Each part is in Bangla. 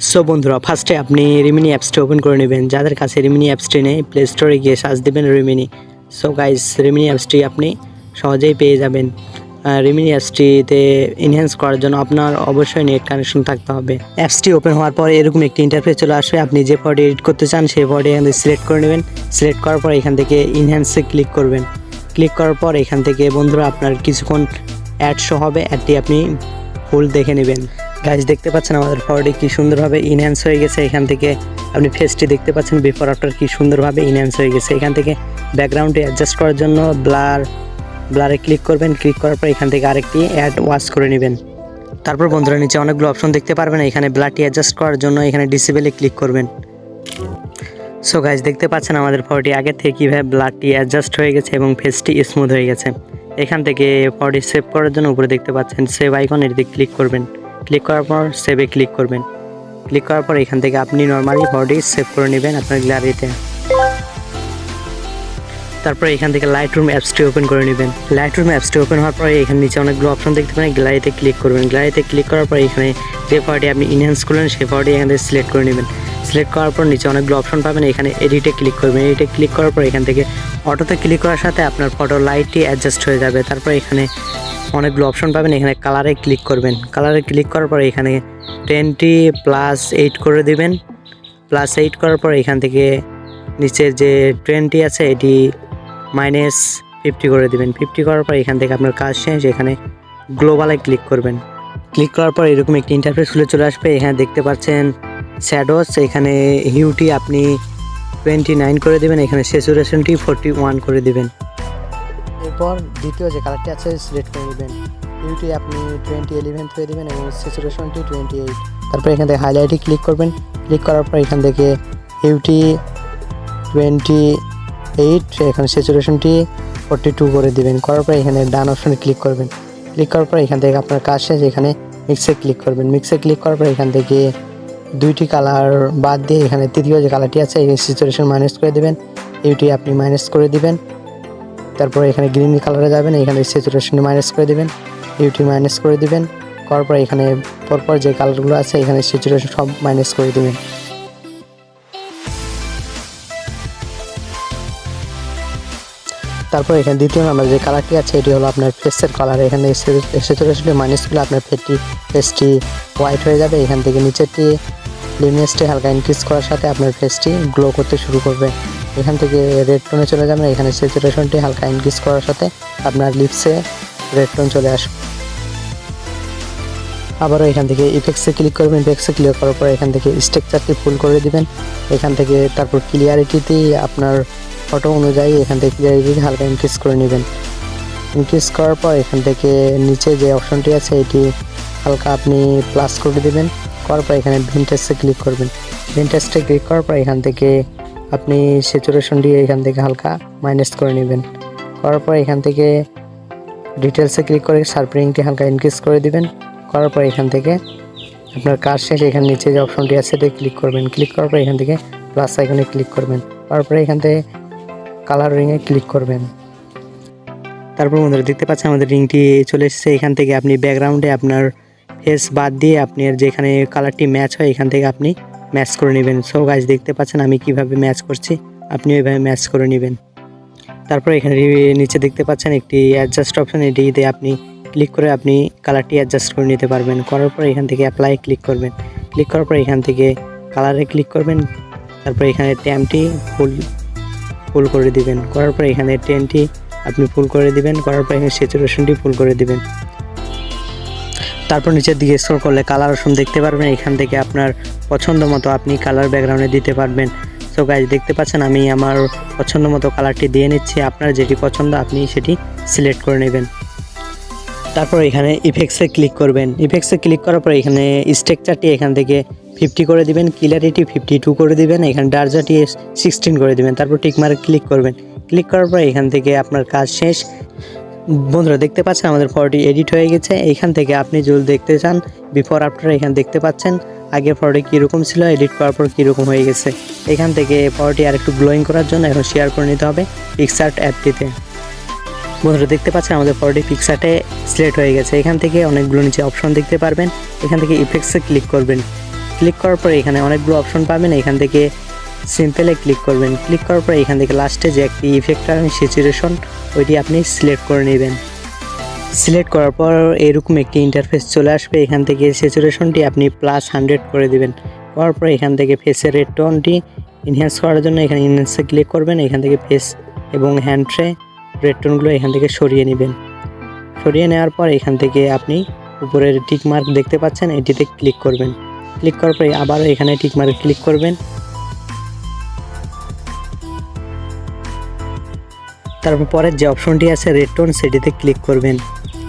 সো বন্ধুরা, ফার্স্টে আপনি রিমিনি অ্যাপসটি ওপেন করে নেবেন। যাদের কাছে রিমিনি অ্যাপসটি নেই, প্লে স্টোরে গিয়ে সার্চ দেবেন রিমিনি। সো গাইস, রিমিনি অ্যাপসটি আপনি সহজেই পেয়ে যাবেন। রিমিনি অ্যাপসটিতে এনহ্যান্স করার জন্য আপনার অবশ্যই নেট কানেকশন থাকতে হবে। অ্যাপসটি ওপেন হওয়ার পর এরকম একটি ইন্টারফেস চলে আসবে। আপনি যে ফটো এডিট করতে চান সেই ফটো এখান থেকে সিলেক্ট করে নেবেন। সিলেক্ট করার পর এখান থেকে এনহ্যান্সে ক্লিক করবেন। ক্লিক করার পর এখান থেকে বন্ধুরা আপনার কিছুক্ষণ অ্যাড শো হবে। অ্যাডটি আপনি ফুল দেখে নেবেন। গাইস, দেখতে পাচ্ছেন আমাদের ফটোটি কি সুন্দরভাবে ইনহ্যান্স হয়ে গেছে। এখান থেকে আপনি ফেসটি দেখতে পাচ্ছেন বিফোর আফটার কি সুন্দরভাবে ইনহ্যান্স হয়ে গেছে। এখান থেকে ব্যাকগ্রাউন্ডে অ্যাডজাস্ট করার জন্য ব্লারে ক্লিক করবেন। ক্লিক করার পর এখান থেকে আরেকটি অ্যাড ওয়াচ করে নেবেন। তারপর বন্ধুরা নিচে অনেকগুলো অপশন দেখতে পারবেন। এখানে ব্লারটি অ্যাডজাস্ট করার জন্য এখানে ডিসেবলে ক্লিক করবেন। সো গাইস, দেখতে পাচ্ছেন আমাদের ফটোটি আগে থেকে কীভাবে ব্লারটি অ্যাডজাস্ট হয়ে গেছে এবং ফেসটি স্মুথ হয়ে গেছে। এখান থেকে ফটোটি সেভ করার জন্য উপরে দেখতে পাচ্ছেন সেভ আইকন, এটিতে ক্লিক করবেন। ক্লিক করার পর সেভে ক্লিক করবেন। ক্লিক করার পর এখান থেকে আপনি নর্মালি ফটোটি সেভ করে নেবেন আপনার গ্যালারিতে। তারপর এখান থেকে লাইটরুম অ্যাপসটি ওপেন করে নেবেন। লাইটরুম অ্যাপসটি ওপেন হওয়ার পরে এখানে নিচে অনেকগুলো অপশন দেখতে পাবেন। গ্যালারিতে ক্লিক করবেন। গ্যালারিতে ক্লিক করার পর এখানে যে ফটোটি আপনি ইনহ্যান্স করলেন সেই ফটোটি এখান থেকে সিলেক্ট করে নেবেন। সিলেক্ট করার পর নিচে অনেকগুলো অপশন পাবেন। এখানে এডিটে ক্লিক করবেন। এডিটে ক্লিক করার পর এখান থেকে অটোতে ক্লিক করার সাথে আপনার ফটো লাইটটি অ্যাডজাস্ট হয়ে যাবে। তারপর এখানে অনেকগুলো অপশন পাবেন। এখানে কালারে ক্লিক করবেন। কালারে ক্লিক করার পর এখানে 20+8 করে দিবেন। +8 করার পর এখান থেকে নিচের যে 20 আছে এটি -50 করে দিবেন। 50 করার পর এখান থেকে আপনার কাজ শেষ। এখানে গ্লোবালে ক্লিক করবেন। ক্লিক করার পর এরকম একটি ইন্টারফেস খুলে চলে আসবে। এখানে দেখতে পাচ্ছেন শ্যাডোস, এখানে হিউটি আপনি 29 করে দেবেন। এখানে স্যাচুরেশনটি 41 করে দিবেন। এরপর দ্বিতীয় যে কালারটি আছে সিলেক্ট করে নেবেন। হিউটি আপনি 2011 করে দেবেন এবং স্যাচুরেশনটি 28। তারপর এখান থেকে হাইলাইটে ক্লিক করবেন। ক্লিক করার পর এখান থেকে হিউটি 28, এখানে স্যাচুরেশনটি 42 করে দিবেন। করার পর এখানে ডান অপশনে ক্লিক করবেন। ক্লিক করার পর এখান থেকে আপনার কাজ শেষ। এখানে মিক্সে ক্লিক করবেন। মিক্সে ক্লিক করার পর এখান থেকে দুইটি কালার বাদ দিয়ে এখানে তৃতীয় যে কালারটি আছে এই স্যাচুরেশন মাইনাস করে দেবেন। হিউটি আপনি মাইনাস করে দিবেন। তারপর এখানে গ্রিন কালারে যাবেন। এখানে স্যাচুরেশন মাইনাস করে দিবেন। হিউটি মাইনাস করে দিবেন। করার পর এখানে পরপর যে কালারগুলো আছে এখানে স্যাচুরেশন সব মাইনাস করে দিবেন। তারপর এখানে দ্বিতীয় নাম্বার যে কালারটি আছে এটি হলো আপনার ফেসের কালার। এখানে স্যাচুরেশনটি মাইনাস করলে আপনার ফেসটি হোয়াইট হয়ে যাবে। এখান থেকে নিচেরটি লিমিনেসটি হালকা ইনক্রিজ করার সাথে আপনার ফেসটি গ্লো করতে শুরু করবে। এখান থেকে রেড টোনে চলে যাবেন। এখানে স্যাচুরেশনটি হালকা ইনক্রিজ করার সাথে আপনার লিপসে রেড টোন চলে আসবে। আবারও এখান থেকে ইফেক্টসে ক্লিক করবেন। ইফেক্টসে ক্লিক করার পর এখান থেকে স্ট্রাকচারটি ফুল করে দিবেন। এখান থেকে তারপর ক্লিয়ারিটিতে আপনার ফটো অনুযায়ী এখান থেকে ক্লিয়ারিটি হালকা ইনক্রিজ করে নেবেন। ইনক্রিজ করার পর এখান থেকে নিচে যে অপশনটি আছে এটি হালকা আপনি প্লাস করে দেবেন। করার পর এখানে ভিনটেজে ক্লিক করবেন। ভিনটেজে ক্লিক করার পর এখান থেকে আপনি স্যাচুরেশনটি এখান থেকে হালকা মাইনাস করে নেবেন। করার পর এখান থেকে ডিটেলসে ক্লিক করে শার্পনিংটি হালকা ইনক্রিজ করে দিবেন। করার পর এখান থেকে আপনার কাজ শেষ। এখানে নিচে যে অপশনটি আছে এটি ক্লিক করবেন। ক্লিক করার পর এখান থেকে প্লাস আইকনে ক্লিক করবেন। করার পরে এখান থেকে কালার রিংয়ে ক্লিক করবেন। তারপর বন্ধুরা দেখতে পাচ্ছেন আমাদের রিংটি চলে এসেছে। এখান থেকে আপনি ব্যাকগ্রাউন্ডে আপনার ফেস বাদ দিয়ে আপনার যেখানে কালারটি ম্যাচ হয় এখান থেকে আপনি ম্যাচ করে নেবেন। সো গাইস, দেখতে পাচ্ছেন আমি কিভাবে ম্যাচ করছি, আপনি ওইভাবে ম্যাচ করে নেবেন। তারপর এখানে নিচে দেখতে পাচ্ছেন একটি অ্যাডজাস্ট অপশন, এটিতে আপনি ক্লিক করে আপনি কালারটি অ্যাডজাস্ট করে নিতে পারবেন। করার পর এখান থেকে অ্যাপ্লাই ক্লিক করবেন। ক্লিক করার পর এখান থেকে কালারে ক্লিক করবেন। তারপর এখানে ট্যামটি ফুল করে দিবেন। করার পর এখানে 10টি আপনি ফুল করে দিবেন। করার পর এখানে স্যাচুরেশনটি ফুল করে দিবেন। তারপর নিচের দিকে স্ক্রল করলে কালার অপশন দেখতে পারবেন। এখান থেকে আপনার পছন্দ মতো আপনি কালার ব্যাকগ্রাউন্ডে দিতে পারবেন। সো গাইস, দেখতে পাচ্ছেন আমি আমার পছন্দ মতো কালারটি দিয়ে নিচ্ছি। আপনার যেটি পছন্দ আপনি সেটি সিলেক্ট করে নেবেন। তারপর এখানে ইফেক্টসে ক্লিক করবেন। ইফেক্টসে ক্লিক করার পর এখানে স্ট্রাকচারটি এখান থেকে 50 করে দিবেন। ক্লিয়ারিটি 52 করে দিবেন। এখানে ডার্জাটি 16 করে দিবেন। তারপর টিকমার্কে ক্লিক করবেন। ক্লিক করার পর এখান থেকে আপনার কাজ শেষ। বন্ধুরা দেখতে পাচ্ছেন আমাদের ফটোটি এডিট হয়ে গেছে। এখান থেকে আপনি যদি দেখতে চান বিফোর আফটার এখানে দেখতে পাচ্ছেন আগে ফটোটি কীরকম ছিল, এডিট করার পর কীরকম হয়ে গেছে। এখান থেকে ফটোটি আর একটু গ্লোয়িং করার জন্য এখন শেয়ার করে নিতে হবে পিক্সার্ট অ্যাপটিতে। বন্ধুরা দেখতে পাচ্ছেন আমাদের ফটোটি পিকচারটে সিলেক্ট হয়ে গেছে। এখান থেকে অনেকগুলো নিচে অপশন দেখতে পারবেন। এখান থেকে ইফেক্টসে ক্লিক করবেন। ক্লিক করার পরে এখানে অনেকগুলো অপশন পাবেন। এখান থেকে সিম্পলে ক্লিক করবেন। ক্লিক করার পরে এখান থেকে লাস্টে যে একটি ইফেক্ট আছে স্যাচুরেশন, ওইটি আপনি সিলেক্ট করে নেবেন। সিলেক্ট করার পর এরকম একটি ইন্টারফেস চলে আসবে। এখান থেকে স্যাচুরেশনটি আপনি +100 করে দিবেন। করার পরে এখান থেকে ফেসের রেড টোনটি এনহ্যান্স করার জন্য এখানে এনহ্যান্সে ক্লিক করবেন। এখান থেকে ফেস এবং হ্যান্ডে রেড টোনগুলো এখান থেকে সরিয়ে নেবেন। সরিয়ে নেওয়ার পর এখান থেকে আপনি উপরের টিক মার্ক দেখতে পাচ্ছেন, এটিতে ক্লিক করবেন। ক্লিক করার পরে আবার এখানে টিক মার্কে ক্লিক করবেন। তারপর পরের যে অপশনটি আছে রেড টোন, সেটিতে ক্লিক করবেন।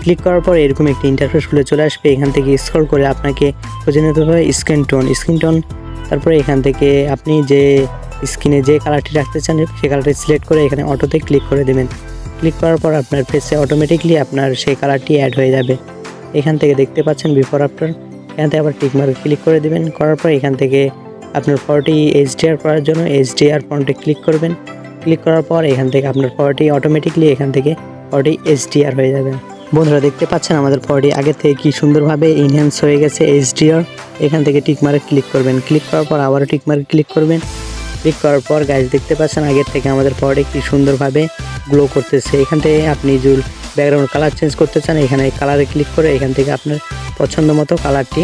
ক্লিক করার পর এরকম একটি ইন্টারফেস খুলে চলে আসবে। এখান থেকে স্ক্রল করে আপনাকে খুঁজে নিতে হবে স্কিন টোন। তারপরে এখান থেকে আপনি যে স্কিনে যে কালারটি রাখতে চান সেই কালারটি সিলেক্ট করে এখানে অটোতে ক্লিক করে দেবেন। ক্লিক করার পর আপনার ফেসে অটোমেটিকলি আপনার সেই কালারটি অ্যাড হয়ে যাবে। এখান থেকে দেখতে পাচ্ছেন বিফোর আফটার। এখান থেকে আবার টিক মার্কে ক্লিক করে দেবেন। করার পর এখান থেকে আপনার ফটোটি HDR করার জন্য HDR ফন্টে ক্লিক করবেন। ক্লিক করার পর এখান থেকে আপনার ফটোটি অটোমেটিকলি এখান থেকে ফটোটি HDR হয়ে যাবে। বন্ধুরা দেখতে পাচ্ছেন আমাদের ফটোটি আগে থেকে কি সুন্দরভাবে এনহ্যান্স হয়ে গেছে HDR। এখান থেকে টিক মার্কে ক্লিক করবেন। ক্লিক করার পর আবারও টিক মার্কে ক্লিক করবেন। ক্লিক করার পর গাইজ দেখতে পাচ্ছেন আগের থেকে আমাদের ফটোটি কি সুন্দরভাবে গ্লো করতেছে। এখান থেকে আপনি যদি ব্যাকগ্রাউন্ড কালার চেঞ্জ করতে চান এখানে কালারে ক্লিক করে এখান থেকে আপনার পছন্দ মতো কালারটি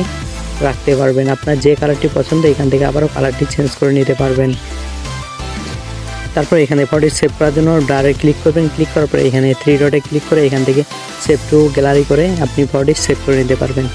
রাখতে পারবেন। আপনার যে কালারটি পছন্দ এখান থেকে আবারও কালারটি চেঞ্জ করে নিতে পারবেন। তারপর এখানে ফটোটি সেভ করার জন্য ব্রারে ক্লিক করবেন। ক্লিক করার পরে এখানে 3 ডটে ক্লিক করে এখান থেকে সেভ টু গ্যালারি করে আপনি ফটোটি সেভ করে নিতে পারবেন।